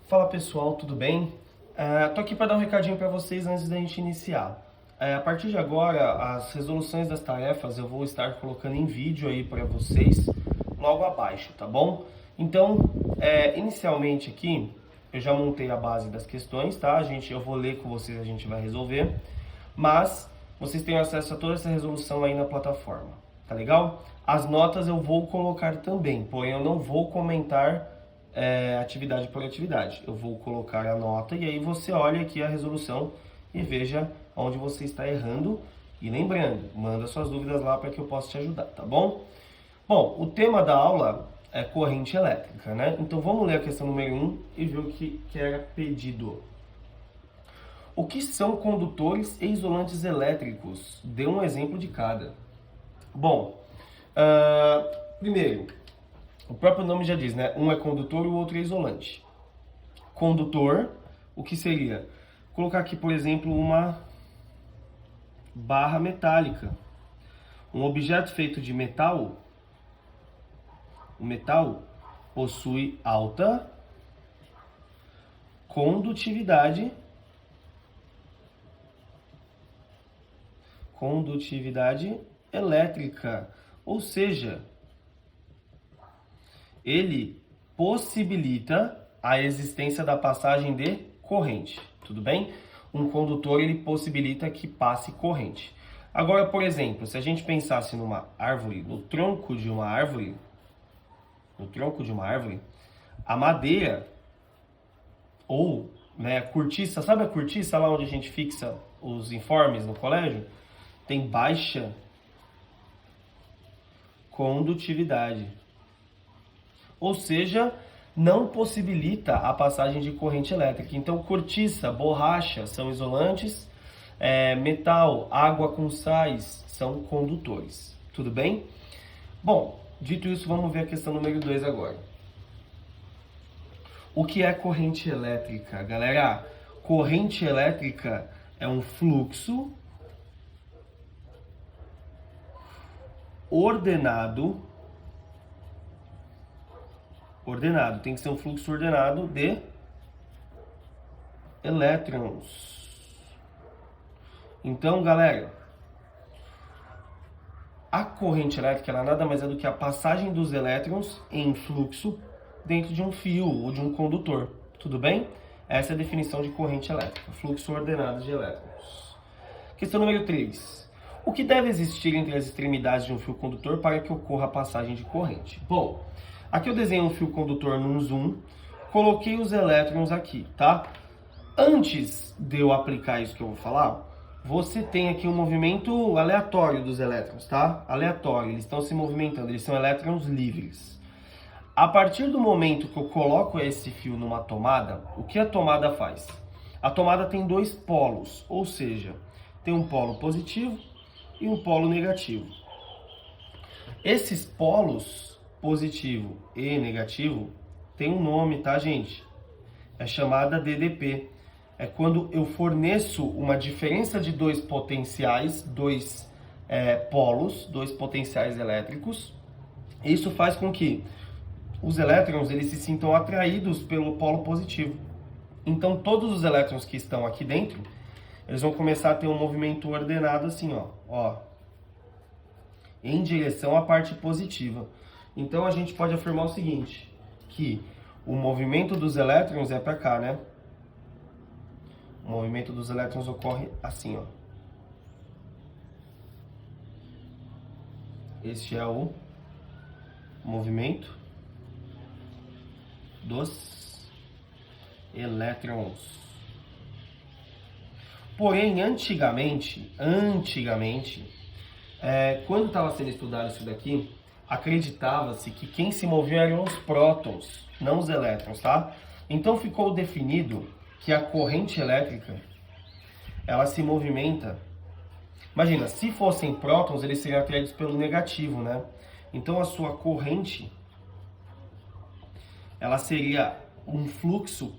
Fala pessoal, tudo bem? Tô aqui para dar um recadinho para vocês antes da gente iniciar. A partir de agora, as resoluções das tarefas eu vou estar colocando em vídeo aí para vocês logo abaixo, tá bom? Então, inicialmente aqui, eu já montei a base das questões, tá? Eu vou ler com vocês, a gente vai resolver, mas vocês têm acesso a toda essa resolução aí na plataforma, tá legal? As notas eu vou colocar também, porém eu não vou comentar atividade por atividade. Eu vou colocar a nota e aí você olha aqui a resolução e veja onde você está errando. E lembrando, manda suas dúvidas lá para que eu possa te ajudar, tá bom? Bom, o tema da aula é corrente elétrica, né? Então vamos ler a questão número 1 e ver o que era pedido. O que são condutores e isolantes elétricos? Dê um exemplo de cada. Bom, primeiro, o próprio nome já diz, né? Um é condutor e o outro é isolante. Condutor, o que seria? Vou colocar aqui, por exemplo, uma barra metálica. Um objeto feito de metal, o metal possui alta condutividade elétrica, ou seja, ele possibilita a existência da passagem de corrente, tudo bem? Um condutor, ele possibilita que passe corrente. Agora, por exemplo, se a gente pensasse numa árvore, no tronco de uma árvore, a madeira ou, né, a cortiça, sabe a cortiça lá onde a gente fixa os informes no colégio? Tem baixa condutividade. Ou seja, não possibilita a passagem de corrente elétrica. Então, cortiça, borracha são isolantes, metal, água com sais são condutores. Tudo bem? Bom, dito isso, vamos ver a questão número 2 agora. O que é corrente elétrica? Galera, corrente elétrica é um fluxo ordenado, tem que ser um fluxo ordenado de elétrons. Então, galera, a corrente elétrica ela nada mais é do que a passagem dos elétrons em fluxo dentro de um fio ou de um condutor. Tudo bem? Essa é a definição de corrente elétrica, fluxo ordenado de elétrons. Questão número 3. O que deve existir entre as extremidades de um fio condutor para que ocorra a passagem de corrente? Bom, aqui eu desenho um fio condutor num zoom, coloquei os elétrons aqui, tá? Antes de eu aplicar isso que eu vou falar, você tem aqui um movimento aleatório dos elétrons, tá? Aleatório, eles estão se movimentando, eles são elétrons livres. A partir do momento que eu coloco esse fio numa tomada, o que a tomada faz? A tomada tem dois polos, ou seja, tem um polo positivo e um polo negativo. Esses polos, positivo e negativo, tem um nome, tá, gente? É chamada DDP. É quando eu forneço uma diferença de dois potenciais, dois polos, dois potenciais elétricos. Isso faz com que os elétrons eles se sintam atraídos pelo polo positivo. Então, todos os elétrons que estão aqui dentro, eles vão começar a ter um movimento ordenado assim, ó, em direção à parte positiva. Então, a gente pode afirmar o seguinte, que o movimento dos elétrons é para cá, né? O movimento dos elétrons ocorre assim, ó. Este é o movimento dos elétrons. Porém, antigamente, quando estava sendo estudado isso daqui, acreditava-se que quem se movia eram os prótons, não os elétrons, tá? Então ficou definido que a corrente elétrica, ela se movimenta. Imagina, se fossem prótons, eles seriam atraídos pelo negativo, né? Então a sua corrente, ela seria um fluxo,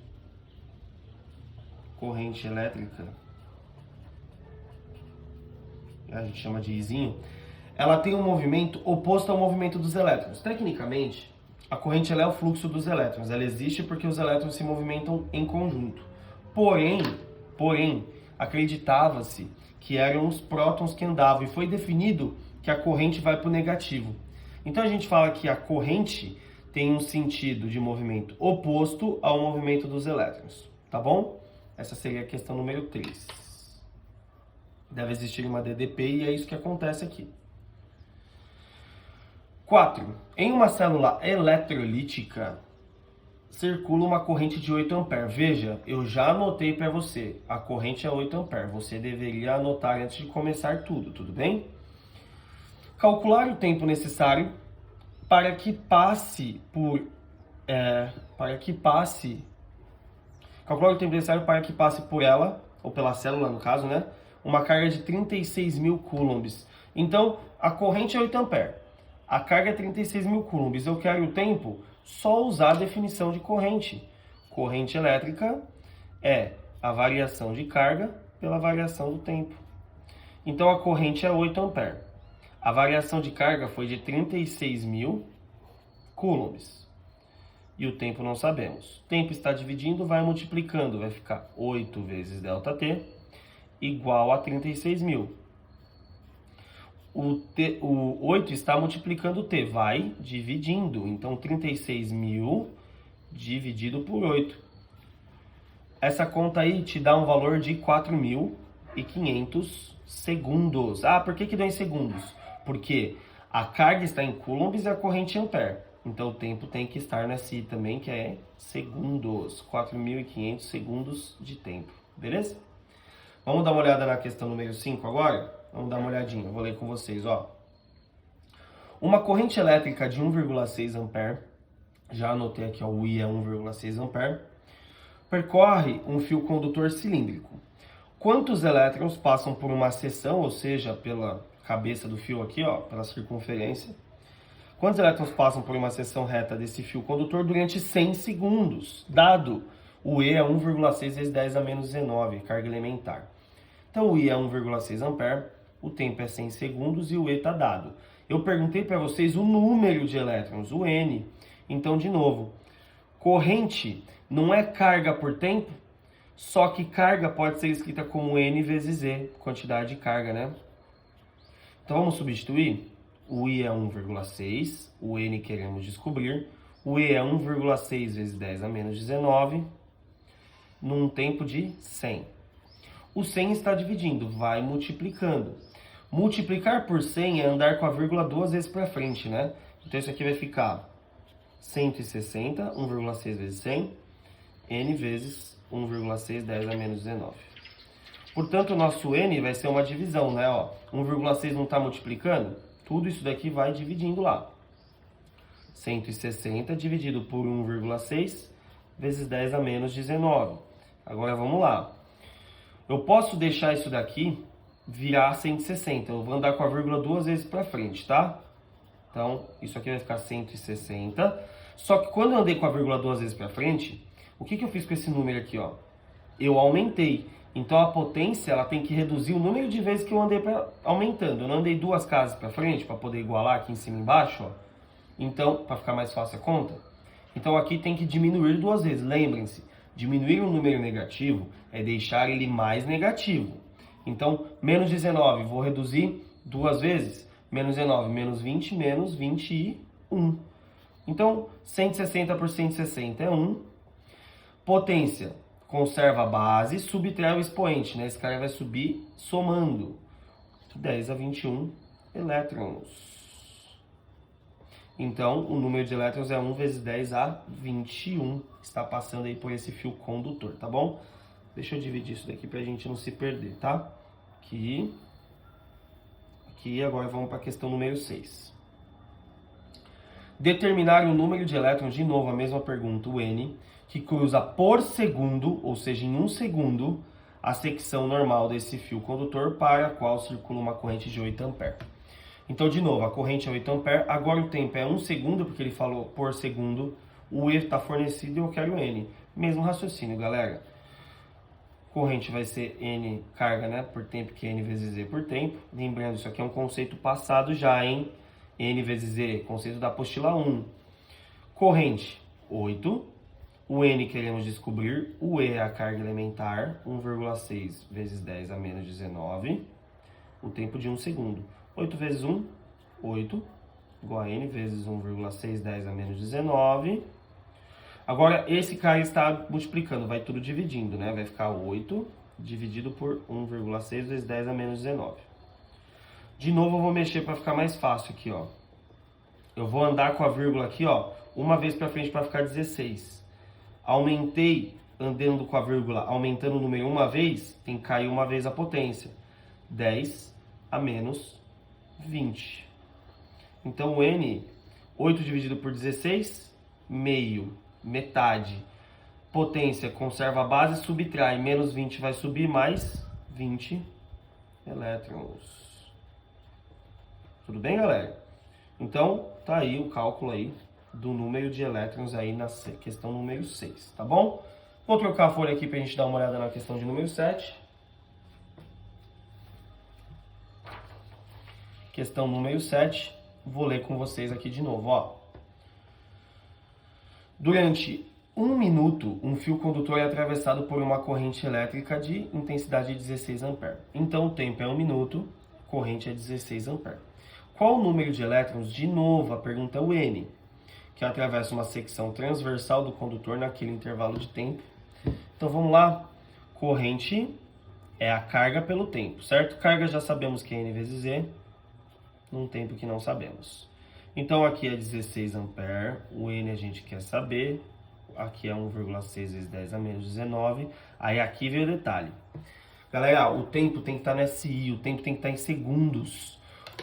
corrente elétrica, a gente chama de Izinho, ela tem um movimento oposto ao movimento dos elétrons. Tecnicamente, A corrente ela é o fluxo dos elétrons. Ela existe porque os elétrons se movimentam em conjunto. Porém, acreditava-se que eram os prótons que andavam e foi definido que a corrente vai para o negativo. Então a gente fala que a corrente tem um sentido de movimento oposto ao movimento dos elétrons, tá bom? Essa seria a questão número 3. Deve existir uma DDP e é isso que acontece aqui. 4. Em uma célula eletrolítica, circula uma corrente de 8 A. Veja, eu já anotei para você, a corrente é 8 A. Você deveria anotar antes de começar tudo bem? Calcular o tempo necessário para que passe por... calcular o tempo necessário para que passe por ela, ou pela célula no caso, né? Uma carga de 36.000 coulombs. Então, a corrente é 8 A. A carga é 36.000 coulombs. Eu quero o tempo, só usar a definição de corrente. Corrente elétrica é a variação de carga pela variação do tempo. Então, a corrente é 8 A. A variação de carga foi de 36.000 coulombs. E o tempo não sabemos. O tempo está dividindo, vai multiplicando. Vai ficar 8 vezes ΔT igual a 36.000. O 8 está multiplicando o T, vai dividindo. Então, 36.000 dividido por 8. Essa conta aí te dá um valor de 4.500 segundos. Ah, por que deu em segundos? Porque a carga está em coulombs e a corrente em ampere. Então, o tempo tem que estar nesse também, que é segundos. 4.500 segundos de tempo. Beleza? Vamos dar uma olhada na questão número 5 agora? Vamos dar uma olhadinha, vou ler com vocês, ó. Uma corrente elétrica de 1,6 A, já anotei aqui, ó, o I é 1,6 A, percorre um fio condutor cilíndrico. Quantos elétrons passam por uma seção, ou seja, pela cabeça do fio aqui, ó, pela circunferência? Quantos elétrons passam por uma seção reta desse fio condutor durante 100 segundos? Dado o E é 1,6 vezes 10 a menos 19, carga elementar. Então, o I é 1,6 A, o tempo é 100 segundos e o E está dado. Eu perguntei para vocês o número de elétrons, o N. Então, de novo, corrente não é carga por tempo, só que carga pode ser escrita como N vezes Z, quantidade de carga, né? Então, vamos substituir. O I é 1,6, o N queremos descobrir. O E é 1,6 vezes 10 a menos 19, num tempo de 100. O 100 está dividindo, vai multiplicando. Multiplicar por 100 é andar com a vírgula 2 vezes para frente, né? Então isso aqui vai ficar 160, 1,6 vezes 100, N vezes 1,6, 10 a menos 19. Portanto, o nosso N vai ser uma divisão, né? Ó, 1,6 não está multiplicando? Tudo isso daqui vai dividindo lá. 160 dividido por 1,6 vezes 10 a menos 19. Agora vamos lá. Eu posso deixar isso daqui virar 160. Eu vou andar com a vírgula 2 vezes para frente, tá? Então, isso aqui vai ficar 160. Só que quando eu andei com a vírgula 2 vezes para frente, o que eu fiz com esse número aqui, ó? Eu aumentei. Então, a potência ela tem que reduzir o número de vezes que eu andei aumentando. Eu não andei 2 casas para frente para poder igualar aqui em cima e embaixo, ó. Então, para ficar mais fácil a conta. Então, aqui tem que diminuir 2 vezes. Lembrem-se, diminuir um número negativo é deixar ele mais negativo. Então, menos 19, vou reduzir 2 vezes. Menos 19, menos 20, menos 21. Então, 160 por 160 é 1. Potência, conserva a base, subtrai o expoente, né? Esse cara vai subir somando. 10 a 21 elétrons. Então, o número de elétrons é 1 vezes 10 a 21. Está passando aí por esse fio condutor, tá bom? Deixa eu dividir isso daqui pra gente não se perder, tá? Aqui. Agora vamos para a questão número 6. Determinar o número de elétrons, de novo a mesma pergunta, o N, que cruza por segundo, ou seja, em 1 segundo, a secção normal desse fio condutor para a qual circula uma corrente de 8 A. Então, de novo, a corrente é 8 A, agora o tempo é 1 segundo, porque ele falou por segundo, o E está fornecido e eu quero N. Mesmo raciocínio, galera. Corrente vai ser N carga, né, por tempo, que é N vezes Z por tempo. Lembrando, isso aqui é um conceito passado já, hein? N vezes Z, conceito da apostila 1. Corrente, 8. O N queremos descobrir. O E é a carga elementar. 1,6 vezes 10 a menos 19. O tempo de 1 segundo. 8 vezes 1, 8. Igual a N vezes 1,6, 10 a menos 19. Agora, esse cara está multiplicando. Vai tudo dividindo, né? Vai ficar 8 dividido por 1,6 vezes 10 a menos 19. De novo, eu vou mexer para ficar mais fácil aqui, ó. Eu vou andar com a vírgula aqui, ó, uma vez para frente para ficar 16. Aumentei, andando com a vírgula, aumentando o número uma vez, tem que cair uma vez a potência. 10 a menos 20. Então, o N, 8 dividido por 16, meio, metade. Potência, conserva a base, subtrai. Menos 20 vai subir, mais 20 elétrons. Tudo bem, galera? Então, tá aí o cálculo aí do número de elétrons aí na questão número 6, tá bom? Vou trocar a folha aqui pra gente dar uma olhada na questão de número 7. Questão número 7, vou ler com vocês aqui de novo, ó. Durante 1 minuto, um fio condutor é atravessado por uma corrente elétrica de intensidade de 16 A. Então, o tempo é 1 minuto, corrente é 16 A. Qual o número de elétrons? De novo, a pergunta é o N, que atravessa uma secção transversal do condutor naquele intervalo de tempo. Então, vamos lá. Corrente é a carga pelo tempo, certo? Carga já sabemos que é N vezes E, num tempo que não sabemos. Então, aqui é 16 A, o N a gente quer saber. Aqui é 1,6 vezes 10 a menos 19. Aí aqui veio o detalhe. Galera, o tempo tem que estar no SI, o tempo tem que estar em segundos.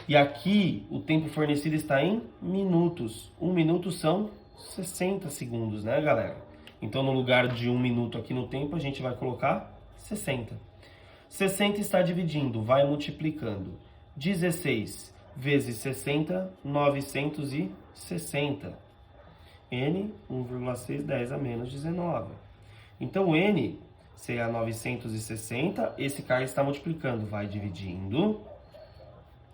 E aqui o tempo fornecido está em minutos. 1 minuto são 60 segundos, né, galera? Então, no lugar de 1 minuto aqui no tempo, a gente vai colocar 60. 60 está dividindo, vai multiplicando. 16 vezes 60, 960. N, 1,6, 10 a menos 19. Então, o N será 960. Esse cara está multiplicando, vai dividindo.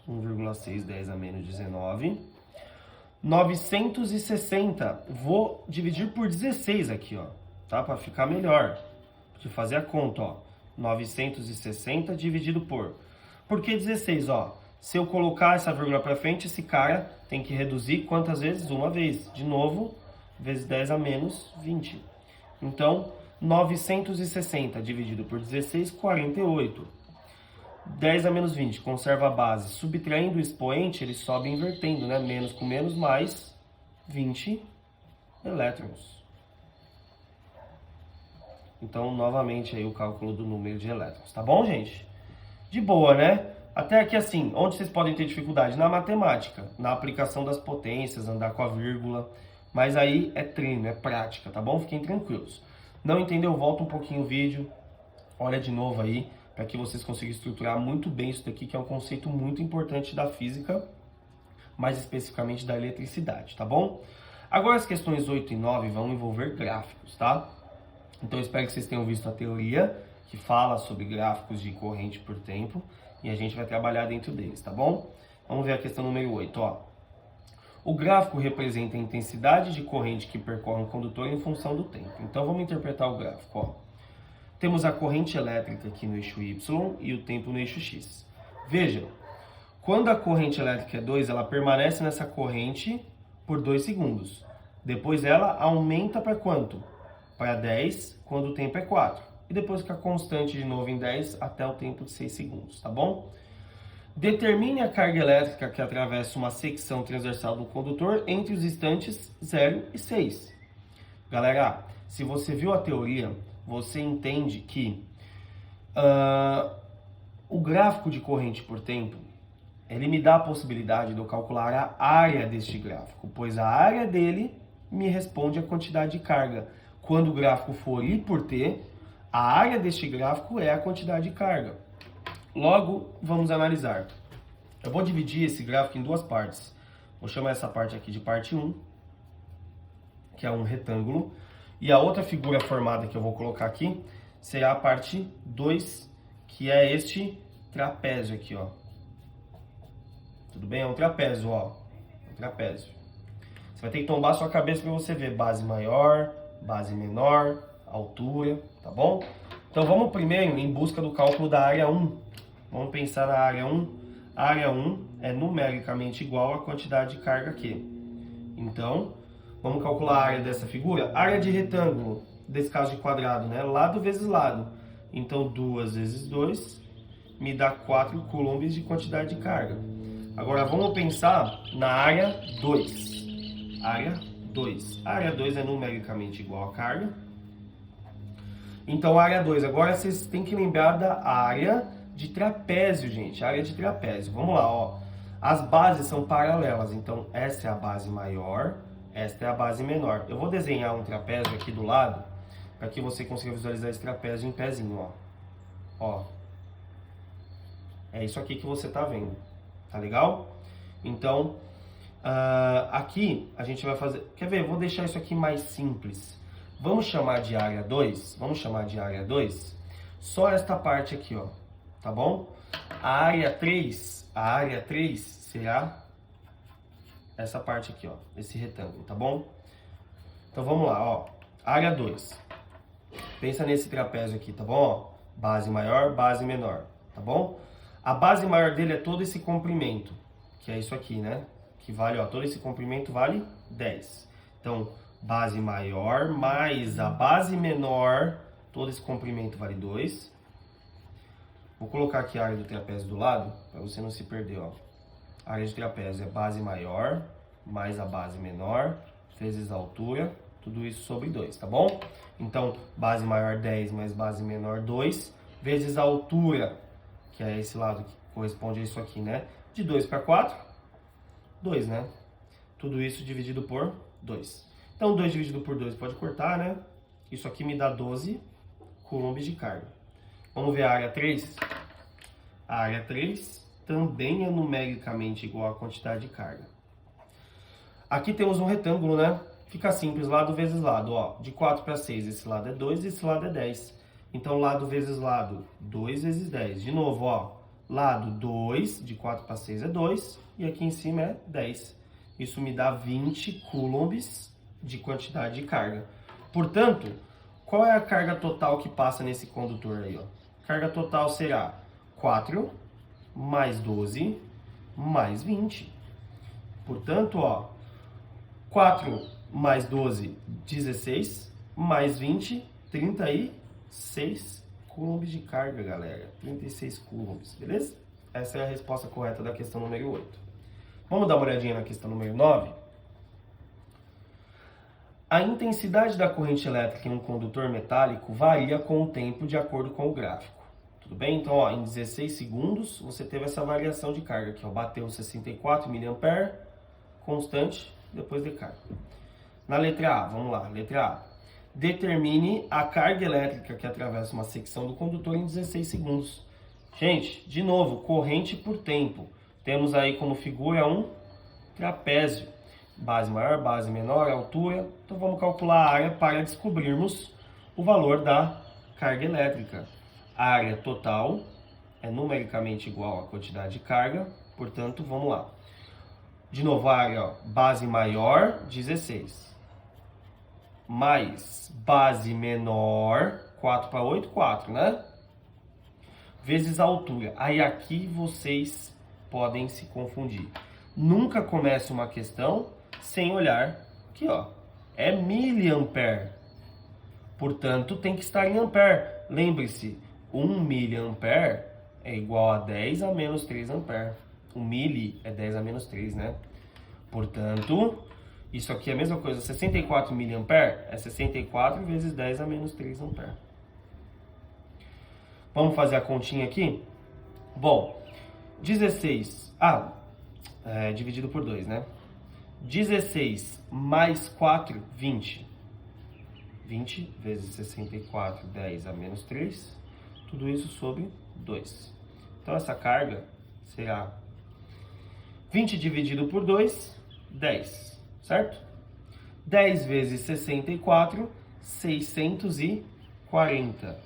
1,6, 10 a menos 19. 960. Vou dividir por 16 aqui, ó. Tá? Para ficar melhor. De fazer a conta, ó. 960 dividido por... Por que 16, ó? Se eu colocar essa vírgula para frente, esse cara tem que reduzir quantas vezes? Uma vez. De novo, vezes 10 a menos 20. Então, 960 dividido por 16, 48. 10 a menos 20, conserva a base. Subtraindo o expoente, ele sobe invertendo, né? Menos com menos, mais 20 elétrons. Então, novamente, aí o cálculo do número de elétrons. Tá bom, gente? De boa, né? Até aqui, assim, onde vocês podem ter dificuldade? Na matemática, na aplicação das potências, andar com a vírgula. Mas aí é treino, é prática, tá bom? Fiquem tranquilos. Não entendeu? Volta um pouquinho o vídeo. Olha de novo aí, para que vocês consigam estruturar muito bem isso daqui, que é um conceito muito importante da física, mais especificamente da eletricidade, tá bom? Agora as questões 8 e 9 vão envolver gráficos, tá? Então eu espero que vocês tenham visto a teoria, que fala sobre gráficos de corrente por tempo, e a gente vai trabalhar dentro deles, tá bom? Vamos ver a questão número 8, ó. O gráfico representa a intensidade de corrente que percorre um condutor em função do tempo. Então vamos interpretar o gráfico, ó. Temos a corrente elétrica aqui no eixo Y e o tempo no eixo X. Veja, quando a corrente elétrica é 2, ela permanece nessa corrente por 2 segundos. Depois ela aumenta para quanto? Para 10, quando o tempo é 4. E depois fica constante de novo em 10 até o tempo de 6 segundos, tá bom? Determine a carga elétrica que atravessa uma secção transversal do condutor entre os instantes 0 e 6. Galera, se você viu a teoria, você entende que o gráfico de corrente por tempo, ele me dá a possibilidade de eu calcular a área deste gráfico, pois a área dele me responde a quantidade de carga. Quando o gráfico for I por T, a área deste gráfico é a quantidade de carga. Logo, vamos analisar. Eu vou dividir esse gráfico em duas partes. Vou chamar essa parte aqui de parte 1, que é um retângulo. E a outra figura formada que eu vou colocar aqui será a parte 2, que é este trapézio aqui, ó. Tudo bem? É um trapézio, ó. Um trapézio. vai ter que tombar a sua cabeça para você ver base maior, base menor, altura, tá bom? Então vamos primeiro em busca do cálculo da área 1. Vamos pensar na área 1. A área 1 é numericamente igual à quantidade de carga Q. Então, vamos calcular a área dessa figura? Área de retângulo, desse caso de quadrado, né? Lado vezes lado. Então, 2 vezes 2 me dá 4 coulombs de quantidade de carga. Agora, vamos pensar na área 2. Área 2. A área 2 é numericamente igual à carga. Então, área 2. Agora, vocês têm que lembrar da área de trapézio, gente. Área de trapézio. Vamos lá, ó. As bases são paralelas. Então, essa é a base maior, esta é a base menor. Eu vou desenhar um trapézio aqui do lado, para que você consiga visualizar esse trapézio em pezinho, ó. Ó. É isso aqui que você tá vendo. Tá legal? Então, aqui a gente vai fazer... Quer ver? Eu vou deixar isso aqui mais simples. Vamos chamar de área 2? Vamos chamar de área 2? Só esta parte aqui, ó. Tá bom? A área 3 será essa parte aqui, ó. Esse retângulo, tá bom? Então vamos lá, ó. Área 2. Pensa nesse trapézio aqui, tá bom? Ó, base maior, base menor, tá bom? A base maior dele é todo esse comprimento, que é isso aqui, né? Que vale, ó, todo esse comprimento vale 10. Então, base maior mais a base menor, todo esse comprimento vale 2. Vou colocar aqui a área do trapézio do lado, para você não se perder, ó. A área de trapézio é base maior mais a base menor, vezes a altura, tudo isso sobre 2, tá bom? Então, base maior 10 mais base menor 2, vezes a altura, que é esse lado que corresponde a isso aqui, né? De 2 para 4, 2, né? Tudo isso dividido por 2. Então, 2 dividido por 2 pode cortar, né? Isso aqui me dá 12 coulombs de carga. Vamos ver a área 3? A área 3 também é numericamente igual à quantidade de carga. Aqui temos um retângulo, né? Fica simples, lado vezes lado, ó. De 4 para 6, esse lado é 2 e esse lado é 10. Então, lado vezes lado, 2 vezes 10. De novo, ó. Lado 2, de 4 para 6 é 2. E aqui em cima é 10. Isso me dá 20 coulombs de quantidade de carga. Portanto, qual é a carga total que passa nesse condutor aí, ó? Carga total será 4 mais 12 mais 20. Portanto, ó, 4 mais 12, 16, mais 20, 36 coulombs de carga, galera. 36 coulombs, beleza? Essa é a resposta correta da questão número 8. Vamos dar uma olhadinha na questão número 9? A intensidade da corrente elétrica em um condutor metálico varia com o tempo de acordo com o gráfico. Tudo bem? Então, ó, em 16 segundos, você teve essa variação de carga aqui, ó. Bateu 64 mA, constante, depois decai. Na letra A, vamos lá, letra A. Determine a carga elétrica que atravessa uma secção do condutor em 16 segundos. Gente, de novo, corrente por tempo. Temos aí como figura um trapézio. Base maior, base menor, altura. Então vamos calcular a área para descobrirmos o valor da carga elétrica. A área total é numericamente igual à quantidade de carga, portanto, vamos lá. De novo, a área, ó, base maior, 16. Mais base menor, 4 para 8, 4, né? Vezes a altura. Aí aqui vocês podem se confundir. Nunca comece uma questão sem olhar aqui, ó. É miliampere. Portanto, tem que estar em ampere. Lembre-se, 1 miliampere é igual a 10 a menos 3 ampere. 1 mili é 10 a menos 3, né? Portanto, isso aqui é a mesma coisa. 64 miliampere é 64 vezes 10 a menos 3 ampere. Vamos fazer a continha aqui? Bom, 16... dividido por 2, né? 16 mais 4, 20. 20 vezes 64, 10 a menos 3. Tudo isso sobre 2. Então, essa carga será 20 dividido por 2, 10, certo? 10 vezes 64, 640.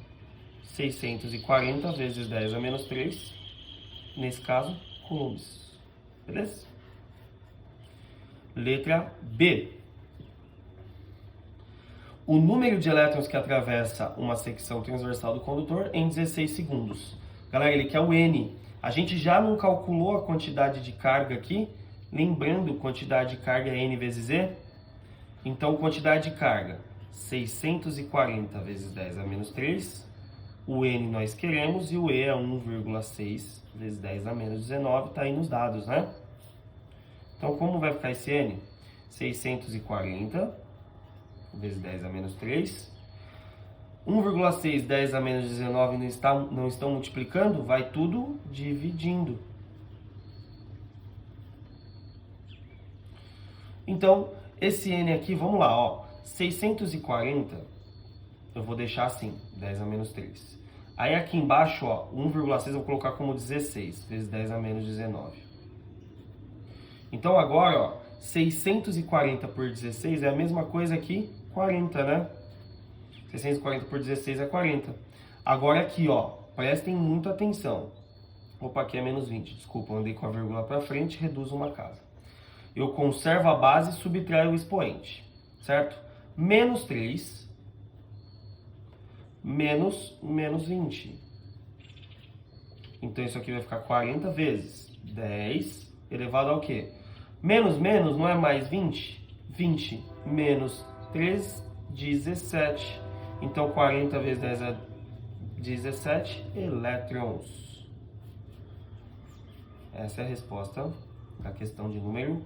640 vezes 10 a menos 3, nesse caso, coulombs. Beleza? Letra B. O número de elétrons que atravessa uma secção transversal do condutor em 16 segundos. Galera, ele quer o N. A gente já não calculou a quantidade de carga aqui? Lembrando, quantidade de carga é N vezes Z? Então, quantidade de carga, 640 vezes 10 a menos 3. O N nós queremos e o E é 1,6 vezes 10 a menos 19. Está aí nos dados, né? Então, como vai ficar esse N? 640 vezes 10 a menos 3. 1,6, 10 a menos 19 não estão multiplicando? Vai tudo dividindo. Então, esse N aqui, vamos lá, ó. 640, eu vou deixar assim, 10 a menos 3. Aí aqui embaixo, ó, 1,6 eu vou colocar como 16, vezes 10 a menos 19. Então agora, ó, 640 por 16 é a mesma coisa que 40, né? 640 por 16 é 40. Agora aqui, ó, prestem muita atenção. Opa, aqui é menos 20, desculpa, eu andei com a vírgula para frente, reduzo uma casa. Eu conservo a base e subtraio o expoente, certo? Menos 3, menos 20. Então isso aqui vai ficar 40 vezes 10 elevado ao quê? Menos não é mais 20? 20 menos 3, 17. Então 40 vezes 10 é 17 elétrons. Essa é a resposta da questão de número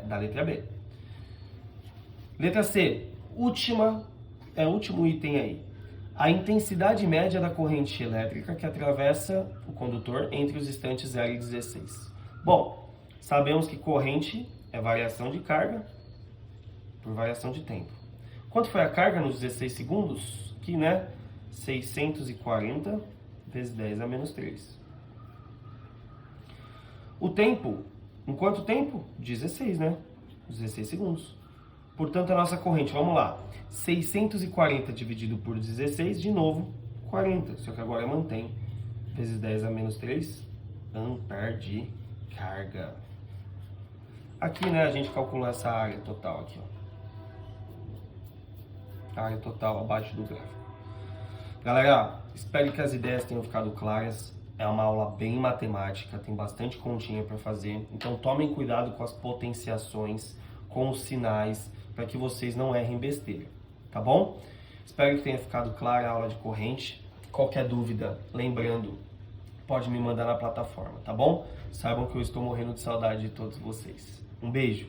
da letra B. Letra C, último item aí. A intensidade média da corrente elétrica que atravessa o condutor entre os instantes 0 e 16. Bom, sabemos que corrente é variação de carga por variação de tempo. Quanto foi a carga nos 16 segundos? Aqui, né? 640 vezes 10 a menos 3. O tempo, em quanto tempo? 16, né? 16 segundos. Portanto, a nossa corrente, vamos lá. 640 dividido por 16, de novo, 40. Só que agora mantém. Vezes 10 a menos 3, ampere de carga. Aqui, né, a gente calculou essa área total aqui, ó. Área total abaixo do gráfico. Galera, espero que as ideias tenham ficado claras. É uma aula bem matemática, tem bastante continha para fazer. Então tomem cuidado com as potenciações, com os sinais, para que vocês não errem besteira, tá bom? Espero que tenha ficado clara a aula de corrente. Qualquer dúvida, lembrando, pode me mandar na plataforma, tá bom? Saibam que eu estou morrendo de saudade de todos vocês. Um beijo!